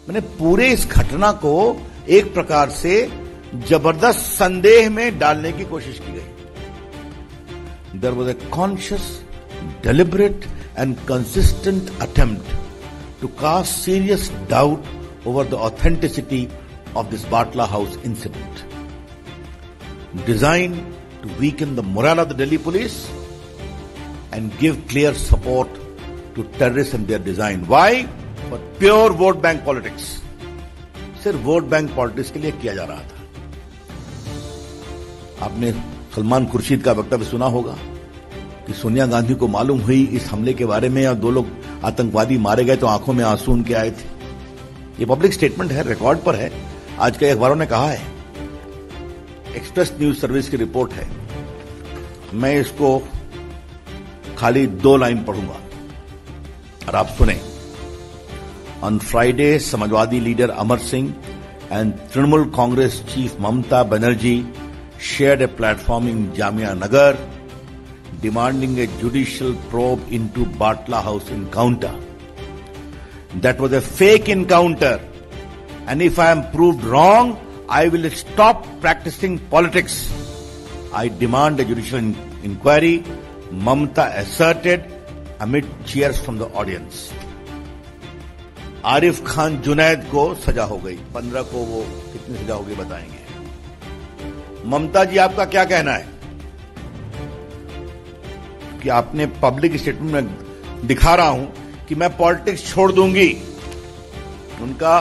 मैंने पूरे इस घटना को एक प्रकार से जबरदस्त संदेह में डालने की कोशिश की गई। There was a conscious, deliberate and consistent attempt to cast serious doubt over the authenticity of this Batla House incident, designed to weaken the morale of the Delhi police and give clear support to terrorists and their design. Why? For pure vote bank politics. सिर्फ vote bank politics के लिए किया जा रहा था। आपने सलमान खुर्शीद का वक्तव्य सुना होगा कि सोनिया गांधी को मालूम हुई इस हमले के बारे में और 2 लोग आतंकवादी मारे गए तो आंखों में आंसू उनके आए थे। ये पब्लिक स्टेटमेंट है, रिकॉर्ड पर है, आज के अखबारों ने कहा है। एक्सप्रेस न्यूज सर्विस की रिपोर्ट है। मैं इसको खाली 2 लाइन पढ़ूंगा और आप सुने। On Friday, Samajwadi leader Amar Singh and Trinamool Congress chief Mamata Banerjee shared a platform in Jamia Nagar demanding a judicial probe into Batla House encounter. That was a fake encounter, and if I am proved wrong, I will stop practicing politics. I demand a judicial inquiry, Mamta asserted amid cheers from the audience. Arif Khan Junaid को सजा हो गई, 15 को वो कितनी सजा होगी बताएंगे। ममता जी, आपका क्या कहना है कि आपने पब्लिक स्टेटमेंट में दिखा रहा हूं कि मैं पॉलिटिक्स छोड़ दूंगी। उनका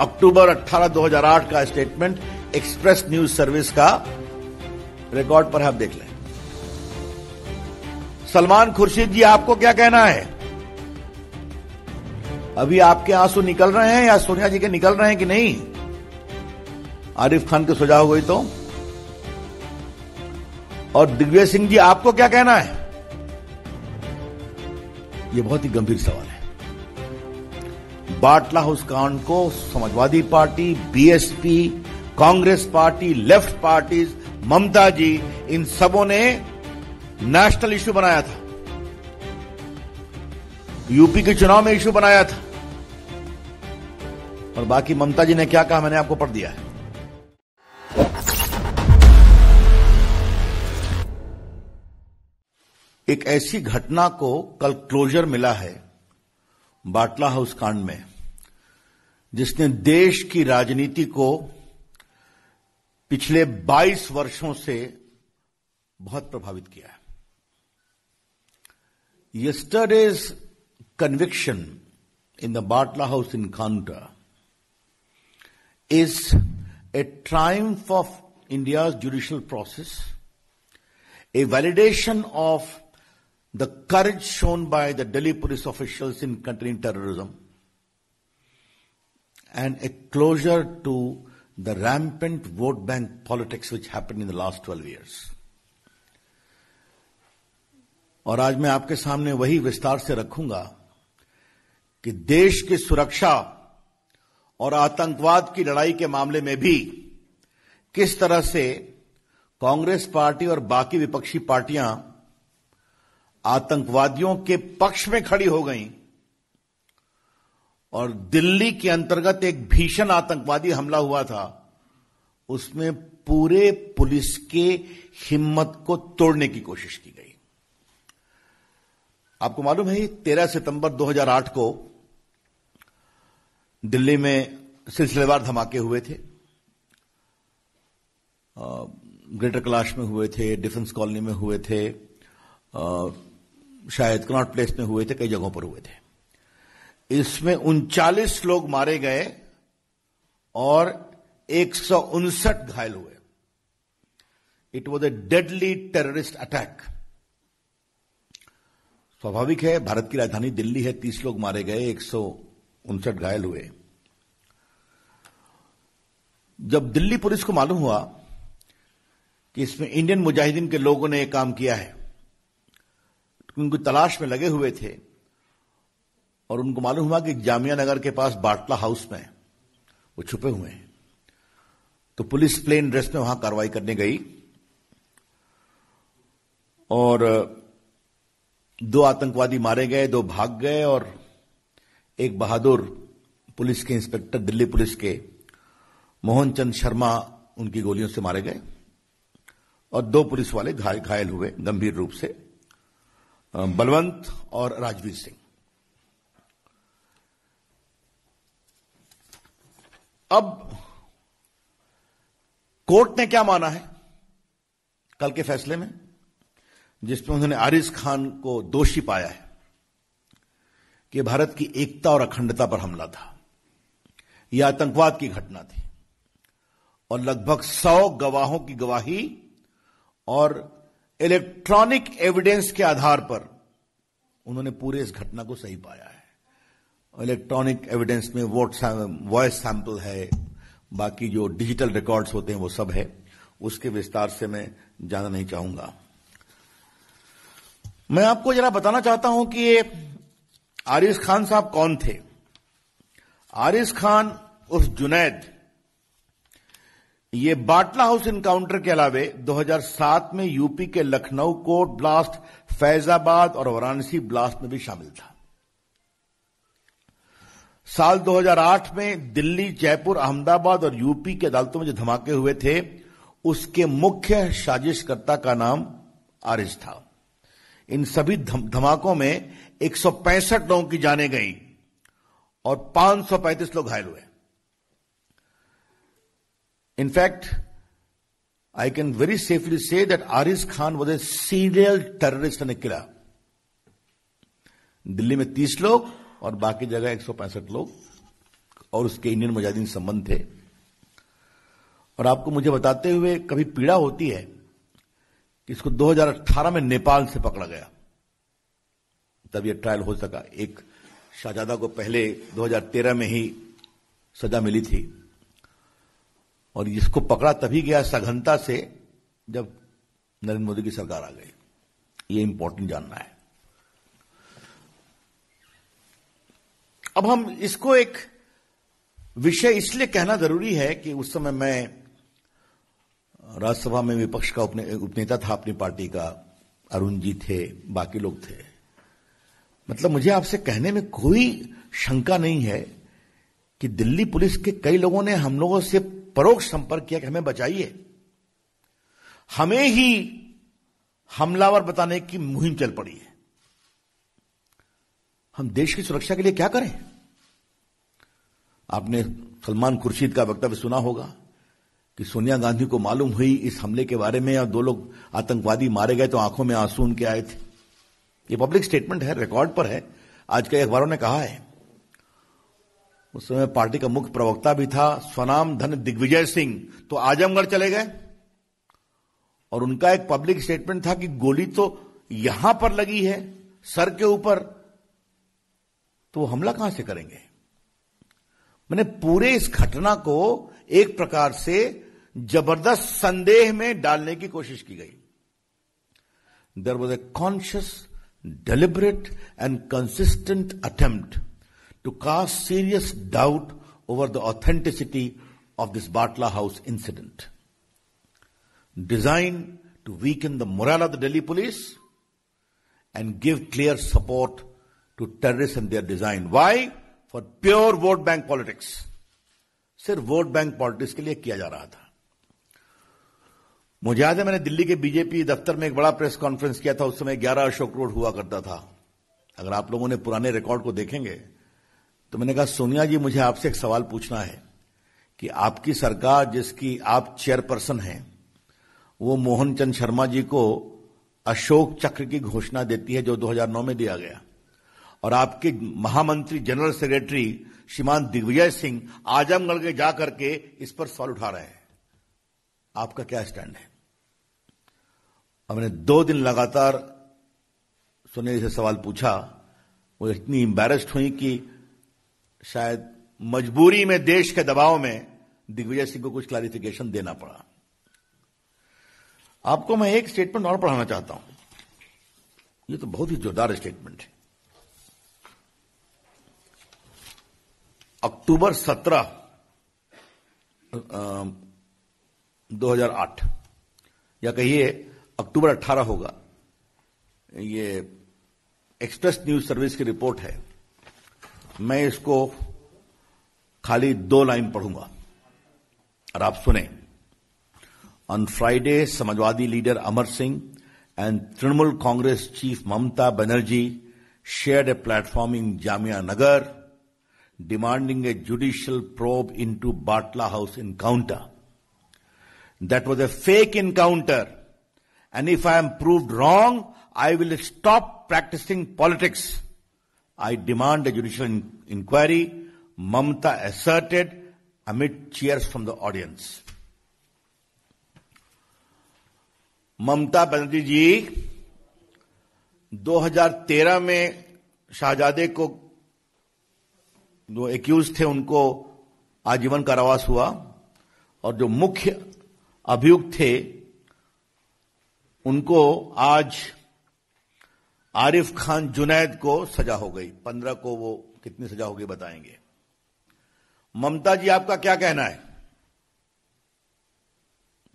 अक्टूबर 18, 2008 का स्टेटमेंट एक्सप्रेस न्यूज सर्विस का रिकॉर्ड पर आप देख लें। सलमान खुर्शीद जी, आपको क्या कहना है? अभी आपके आंसू निकल रहे हैं या सोनिया जी के निकल रहे हैं कि नहीं? आरिफ खान की सजा हो गई तो? और दिग्विजय सिंह जी, आपको क्या कहना है? यह बहुत ही गंभीर सवाल है। बाटला हाउस कांड को Samajwadi party, BSP, Congress party, left parties, Mamata ji, इन सबों ने नेशनल इश्यू बनाया था। यूपी के चुनाव में इश्यू बनाया था। और बाकी ममता जी ने क्या कहा मैंने आपको पढ़ दिया है। एक ऐसी घटना को कल क्लोजर मिला है बाटला हाउस कांड में, जिसने देश की राजनीति को पिछले 22 वर्षों से बहुत प्रभावित किया है। Yesterday's conviction in the Batla House encounter is a triumph of India's judicial process, a validation of the courage shown by the Delhi police officials in containing terrorism, and a closure to the rampant vote bank politics which happened in the last 12 years. और आज मैं आपके सामने वही विस्तार से रखूंगा कि देश की सुरक्षा और आतंकवाद की लड़ाई के मामले में भी किस तरह से कांग्रेस पार्टी और बाकी विपक्षी पार्टियां आतंकवादियों के पक्ष में खड़ी हो गईं और दिल्ली के अंतर्गत एक भीषण आतंकवादी हमला हुआ था, उसमें पूरे पुलिस के हिम्मत को तोड़ने की कोशिश की गई। आपको मालूम है 13 सितंबर 2008 को दिल्ली में सिलसिलेवार धमाके हुए थे। ग्रेटर कैलाश में हुए थे, डिफेंस कॉलोनी में हुए थे, शायद कनॉट प्लेस में हुए थे, कई जगहों पर हुए थे। इसमें 39 लोग मारे गए और 159 घायल हुए। It was a deadly terrorist attack. स्वाभाविक है, भारत की राजधानी दिल्ली है, 30 लोग मारे गए, 159 घायल हुए। जब दिल्ली पुलिस को मालूम हुआ कि इसमें इंडियन मुजाहिदीन के लोगों ने यह काम किया है, उनकी तलाश में लगे हुए थे और उनको मालूम हुआ कि जामिया नगर के पास बाटला हाउस में वो छुपे हुए हैं, तो पुलिस प्लेन ड्रेस में वहां कार्रवाई करने गई और 2 आतंकवादी मारे गए, 2 भाग गए और एक बहादुर पुलिस के इंस्पेक्टर, दिल्ली पुलिस के मोहन चंद शर्मा उनकी गोलियों से मारे गए और 2 पुलिस वाले घायल हुए गंभीर रूप से, बलवंत और राजवीर सिंह। अब कोर्ट ने क्या माना है कल के फैसले में, जिसमें उन्होंने आरिज खान को दोषी पाया है कि भारत की एकता और अखंडता पर हमला था, यह आतंकवाद की घटना थी और लगभग 100 गवाहों की गवाही और इलेक्ट्रॉनिक एविडेंस के आधार पर उन्होंने पूरे इस घटना को सही पाया है। इलेक्ट्रॉनिक एविडेंस में वॉइस सैंपल है, बाकी जो डिजिटल रिकॉर्ड्स होते हैं वो सब है, उसके विस्तार से मैं जानना नहीं चाहूंगा। मैं आपको जरा बताना चाहता हूं कि ये आरिज खान साहब कौन थे। आरिज खान उर्फ जुनैद, ये बाटला हाउस इनकाउंटर के अलावे 2007 में यूपी के लखनऊ कोर्ट ब्लास्ट, फैजाबाद और वाराणसी ब्लास्ट में भी शामिल था। साल 2008 में दिल्ली, जयपुर, अहमदाबाद और यूपी के अदालतों में जो धमाके हुए थे, उसके मुख्य साजिशकर्ता का नाम आरिज था। इन सभी धमाकों में 165 लोगों की जानें गई और 535 लोग घायल हुए। In fact, I can very safely say that Ariz Khan was a serial terrorist and a killer. Delhi में 30 लोग और बाकी जगह 165 लोग और उसके इंडियन मुजाहिदीन संबंध थे। और आपको मुझे बताते हुए कभी पीड़ा होती है कि इसको 2018 में नेपाल से पकड़ा गया, तब यह ट्रायल हो सका। एक शाहजादा को पहले 2013 में ही सजा मिली थी और इसको पकड़ा तभी गया सघनता से जब नरेंद्र मोदी की सरकार आ गई। ये इंपॉर्टेंट जानना है। अब हम इसको एक विषय इसलिए कहना जरूरी है कि उस समय मैं राज्यसभा में विपक्ष का उपनेता था अपनी पार्टी का, अरुण जी थे, बाकी लोग थे। मतलब मुझे आपसे कहने में कोई शंका नहीं है कि दिल्ली पुलिस के कई लोगों ने हम लोगों से परोक्ष संपर्क किया कि हमें बचाइए, हमें ही हमलावर बताने की मुहिम चल पड़ी है। हम देश की सुरक्षा के लिए क्या करें? आपने सलमान खुर्शीद का वक्तव्य सुना होगा कि सोनिया गांधी को मालूम हुई इस हमले के बारे में और 2 लोग आतंकवादी मारे गए तो आंखों में आंसू उनके आए थे। ये पब्लिक स्टेटमेंट है, रिकॉर्ड पर है, आज के अखबारों ने कहा है। उस समय पार्टी का मुख्य प्रवक्ता भी था स्वनाम धन दिग्विजय सिंह, तो आजमगढ़ चले गए और उनका एक पब्लिक स्टेटमेंट था कि गोली तो यहां पर लगी है सर के ऊपर, तो हमला कहां से करेंगे? मैंने पूरे इस घटना को एक प्रकार से जबरदस्त संदेह में डालने की कोशिश की गई। There was a conscious, deliberate and consistent attempt to cast serious doubt over the authenticity of this Batla House incident, designed to weaken the morale of the Delhi police and give clear support to terrorists and their design. Why? For pure vote bank politics. सिर्फ vote bank politics के लिए किया जा रहा था। मुझे याद है मैंने दिल्ली के बीजेपी दफ्तर में एक बड़ा प्रेस कॉन्फ्रेंस किया था। उस समय 11 अशोक रोड हुआ करता था। अगर आप लोगों ने पुराने रिकॉर्ड को देखेंगे तो मैंने कहा, सोनिया जी, मुझे आपसे एक सवाल पूछना है कि आपकी सरकार जिसकी आप चेयरपर्सन हैं, वो मोहन चंद शर्मा जी को अशोक चक्र की घोषणा देती है जो 2009 में दिया गया, और आपके महामंत्री जनरल सेक्रेटरी श्रीमान दिग्विजय सिंह आजमगढ़ के जाकर के इस पर सवाल उठा रहे हैं। आपका क्या स्टैंड है? और मैंने 2 दिन लगातार सोनिया जी से सवाल पूछा। वो इतनी एम्बैरेस्ड हुई कि शायद मजबूरी में, देश के दबाव में दिग्विजय सिंह को कुछ क्लैरिफिकेशन देना पड़ा। आपको मैं एक स्टेटमेंट और पढ़ाना चाहता हूं। ये तो बहुत ही जोरदार स्टेटमेंट है। अक्टूबर 17, 2008 या कहिए अक्टूबर 18 होगा। ये एक्सप्रेस न्यूज सर्विस की रिपोर्ट है। मैं इसको खाली 2 लाइन पढ़ूंगा और आप सुने। On Friday, Samajwadi leader Amar Singh and Trinamool Congress chief Mamata Banerjee shared a platform in Jamia Nagar demanding a judicial probe into Batla House encounter. That was a fake encounter, and if I am proved wrong, I will stop practicing politics. I demand a judicial inquiry, Mamata asserted amid cheers from the audience. Mamata Banerjee जी 2013 में शाहजादे को जो accused थे उनको आजीवन कारावास हुआ और जो मुख्य अभियुक्त थे उनको आज आरिफ खान जुनैद को सजा हो गई। 15 को वो कितनी सजा हो गई बताएंगे। ममता जी आपका क्या कहना है?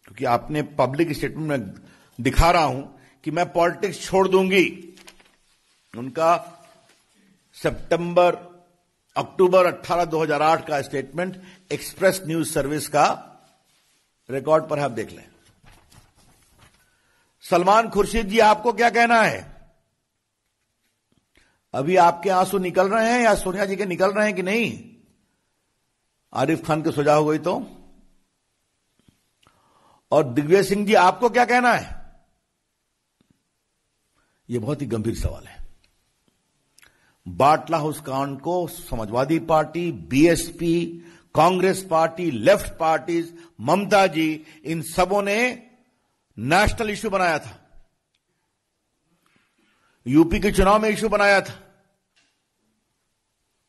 क्योंकि आपने पब्लिक स्टेटमेंट में दिखा रहा हूं कि मैं पॉलिटिक्स छोड़ दूंगी। उनका अक्टूबर 18, 2008 का स्टेटमेंट एक्सप्रेस न्यूज सर्विस का रिकॉर्ड पर आप देख लें। सलमान खुर्शीद जी आपको क्या कहना है? अभी आपके आंसू निकल रहे हैं या सोनिया जी के निकल रहे हैं कि नहीं? आरिफ खान की सजा हो गई तो? और दिग्विजय सिंह जी आपको क्या कहना है? यह बहुत ही गंभीर सवाल है। बाटला हाउस कांड को Samajwadi party, BSP, Congress party, left parties, Mamata ji, इन सबों ने नेशनल इश्यू बनाया था। यूपी के चुनाव में इश्यू बनाया था।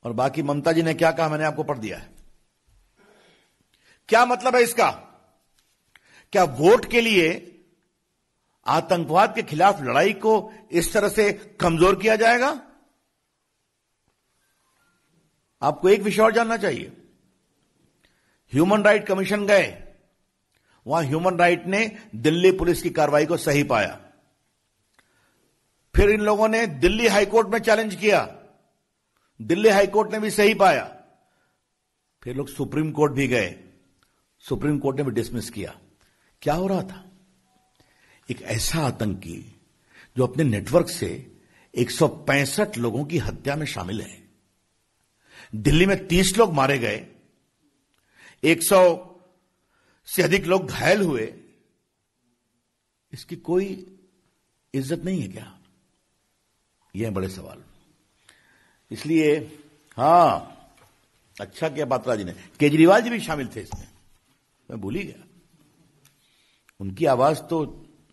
और बाकी ममता जी ने क्या कहा मैंने आपको पढ़ दिया है। क्या मतलब है इसका? क्या वोट के लिए आतंकवाद के खिलाफ लड़ाई को इस तरह से कमजोर किया जाएगा? आपको एक विषय और जानना चाहिए। ह्यूमन राइट कमीशन गए, वहां ह्यूमन राइट ने दिल्ली पुलिस की कार्रवाई को सही पाया। फिर इन लोगों ने दिल्ली हाईकोर्ट में चैलेंज किया, दिल्ली हाईकोर्ट ने भी सही पाया। फिर लोग सुप्रीम कोर्ट भी गए, सुप्रीम कोर्ट ने भी डिसमिस किया। क्या हो रहा था? एक ऐसा आतंकी जो अपने नेटवर्क से 165 लोगों की हत्या में शामिल है। दिल्ली में 30 लोग मारे गए, 100 से अधिक लोग घायल हुए। इसकी कोई इज्जत नहीं है क्या? यह बड़े सवाल। इसलिए हां, अच्छा किया पात्रा जी ने, केजरीवाल जी भी शामिल थे इसमें, मैं भूल ही गया। उनकी आवाज तो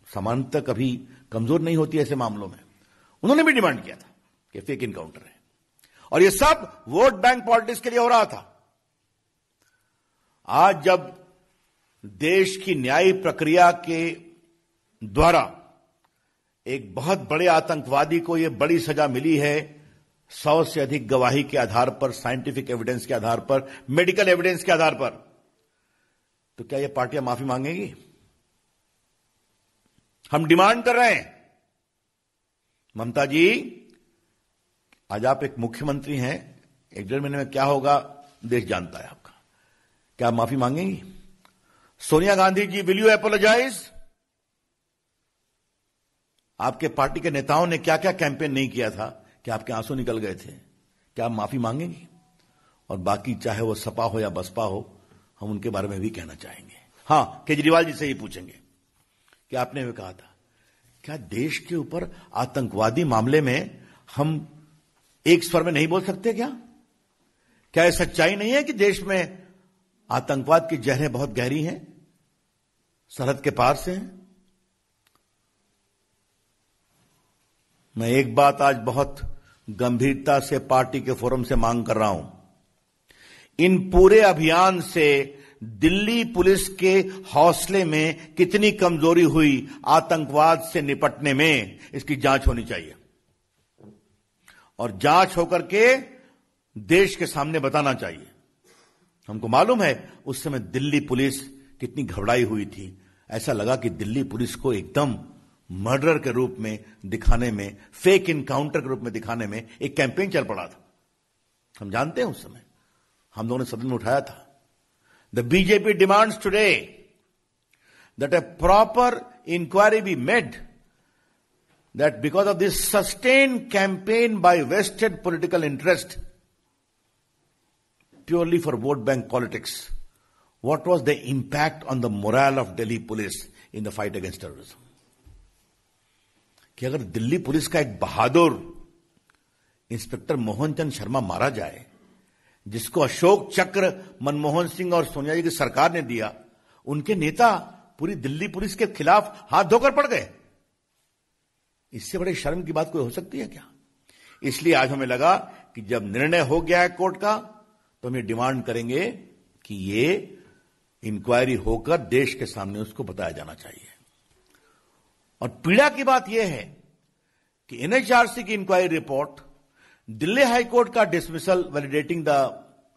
सामान्यतः कभी कमजोर नहीं होती ऐसे मामलों में। उन्होंने भी डिमांड किया था कि फेक इनकाउंटर है, और यह सब वोट बैंक पॉलिटिक्स के लिए हो रहा था। आज जब देश की न्यायिक प्रक्रिया के द्वारा एक बहुत बड़े आतंकवादी को यह बड़ी सजा मिली है, 100 से अधिक गवाही के आधार पर, साइंटिफिक एविडेंस के आधार पर, मेडिकल एविडेंस के आधार पर, तो क्या यह पार्टियां माफी मांगेगी? हम डिमांड कर रहे हैं, ममता जी, आज आप एक मुख्यमंत्री हैं, 1-1.5 महीने में क्या होगा देश जानता है आपका। क्या आप माफी मांगेंगी? Sonia Gandhi ji, will you apologise? आपके पार्टी के नेताओं ने क्या क्या कैंपेन नहीं किया था कि आपके आंसू निकल गए थे? क्या आप माफी मांगेंगी? और बाकी चाहे वो सपा हो या बसपा हो, हम उनके बारे में भी कहना चाहेंगे। हां, केजरीवाल जी से ही पूछेंगे कि आपने भी कहा था, क्या देश के ऊपर आतंकवादी मामले में हम एक स्वर में नहीं बोल सकते? क्या यह सच्चाई नहीं है कि देश में आतंकवाद की जहरें बहुत गहरी हैं, सरहद के पार से हैं? मैं एक बात आज बहुत गंभीरता से पार्टी के फोरम से मांग कर रहा हूं। इन पूरे अभियान से दिल्ली पुलिस के हौसले में कितनी कमजोरी हुई आतंकवाद से निपटने में, इसकी जांच होनी चाहिए। और जांच होकर के देश के सामने बताना चाहिए। हमको मालूम है उस समय दिल्ली पुलिस कितनी घबराई हुई थी। ऐसा लगा कि दिल्ली पुलिस को एकदम मर्डर के रूप में दिखाने में, फेक इनकाउंटर के रूप में दिखाने में एक कैंपेन चल पड़ा था। हम जानते हैं उस समय हम लोगों ने सदन में उठाया था। The BJP demands today that a proper inquiry be made that because of this sustained campaign by vested political interest purely for vote bank politics, what was the impact on the morale of Delhi police in the fight against terrorism? कि अगर Delhi police का एक बहादुर inspector Mohan Chand Sharma मारा जाए, जिसको अशोक चक्र मनमोहन सिंह और सोनिया जी की सरकार ने दिया, उनके नेता पूरी दिल्ली पुलिस के खिलाफ हाथ धोकर पड़ गए, इससे बड़े शर्म की बात कोई हो सकती है क्या? इसलिए आज हमें लगा कि जब निर्णय हो गया है कोर्ट का, तो हम ये डिमांड करेंगे कि ये इंक्वायरी होकर देश के सामने उसको बताया जाना चाहिए। और पीड़ा की बात यह है कि एनएचआरसी की inquiry report, Delhi high court का dismissal validating the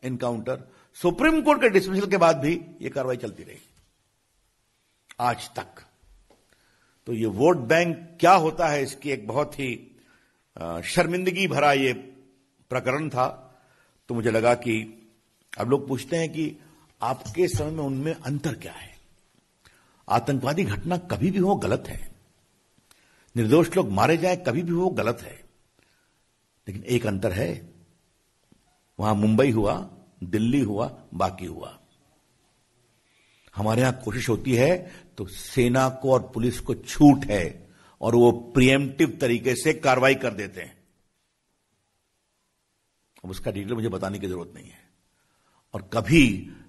encounter, supreme court के डिसमिसल के बाद भी यह कार्रवाई चलती रही आज तक। तो ये वोट बैंक क्या होता है, इसकी एक बहुत ही शर्मिंदगी भरा ये प्रकरण था। तो मुझे लगा कि अब लोग पूछते हैं कि आपके समय में उनमें अंतर क्या है। आतंकवादी घटना कभी भी हो गलत है, निर्दोष लोग मारे जाए कभी भी हो गलत है, लेकिन एक अंतर है, वहां मुंबई हुआ, दिल्ली हुआ, बाकी हुआ। हमारे यहां कोशिश होती है तो सेना को और पुलिस को छूट है और वो प्रिएम्प्टिव तरीके से कार्रवाई कर देते हैं। अब उसका डिटेल मुझे बताने की जरूरत नहीं है। और कभी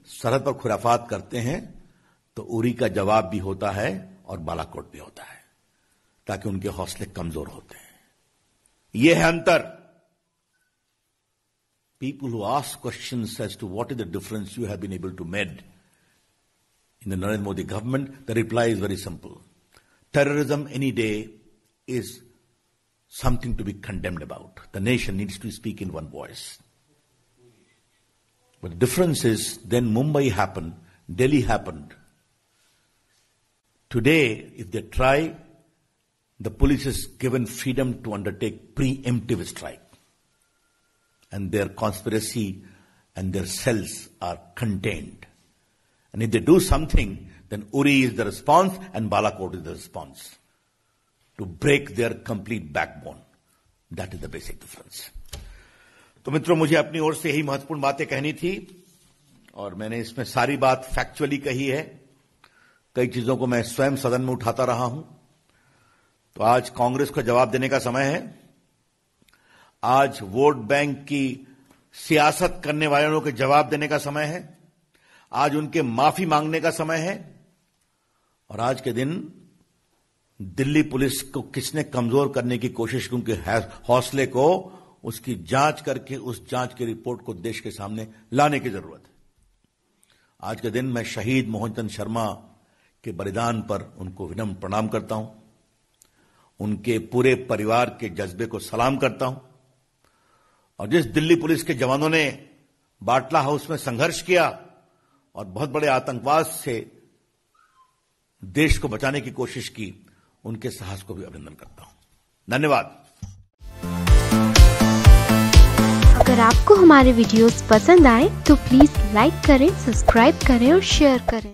सरहद पर खुराफात करते हैं तो उरी का जवाब भी होता है और बालाकोट भी होता है, ताकि उनके हौसले कमजोर होते हैं। यह है अंतर। People who ask questions as to what is the difference you have been able to make in the Narendra Modi government, the reply is very simple. Terrorism any day is something to be condemned about. The nation needs to speak in one voice. But the difference is, then Mumbai happened, Delhi happened. Today, if they try, the police is given freedom to undertake preemptive strike. And their conspiracy and their cells are contained. And if they do something, then Uri is the response and Balakot is the response to break their complete backbone. That is the basic difference. तो मित्रों, मुझे अपनी ओर से यही महत्वपूर्ण बातें कहनी थी और मैंने इसमें सारी बात फैक्चुअली कही है। कई चीजों को मैं स्वयं सदन में उठाता रहा हूं। तो आज कांग्रेस को जवाब देने का समय है। आज वोट बैंक की सियासत करने वालों के जवाब देने का समय है। आज उनके माफी मांगने का समय है। और आज के दिन दिल्ली पुलिस को किसने कमजोर करने की कोशिश की, उनके हौसले को, उसकी जांच करके उस जांच की रिपोर्ट को देश के सामने लाने की जरूरत है। आज के दिन मैं शहीद मोहन चंद शर्मा के बलिदान पर उनको विनम्र प्रणाम करता हूं, उनके पूरे परिवार के जज्बे को सलाम करता हूं। और जिस दिल्ली पुलिस के जवानों ने बाटला हाउस में संघर्ष किया और बहुत बड़े आतंकवाद से देश को बचाने की कोशिश की, उनके साहस को भी अभिनंदन करता हूं। धन्यवाद। अगर आपको हमारे वीडियोस पसंद आए तो प्लीज लाइक करें, सब्सक्राइब करें और शेयर करें।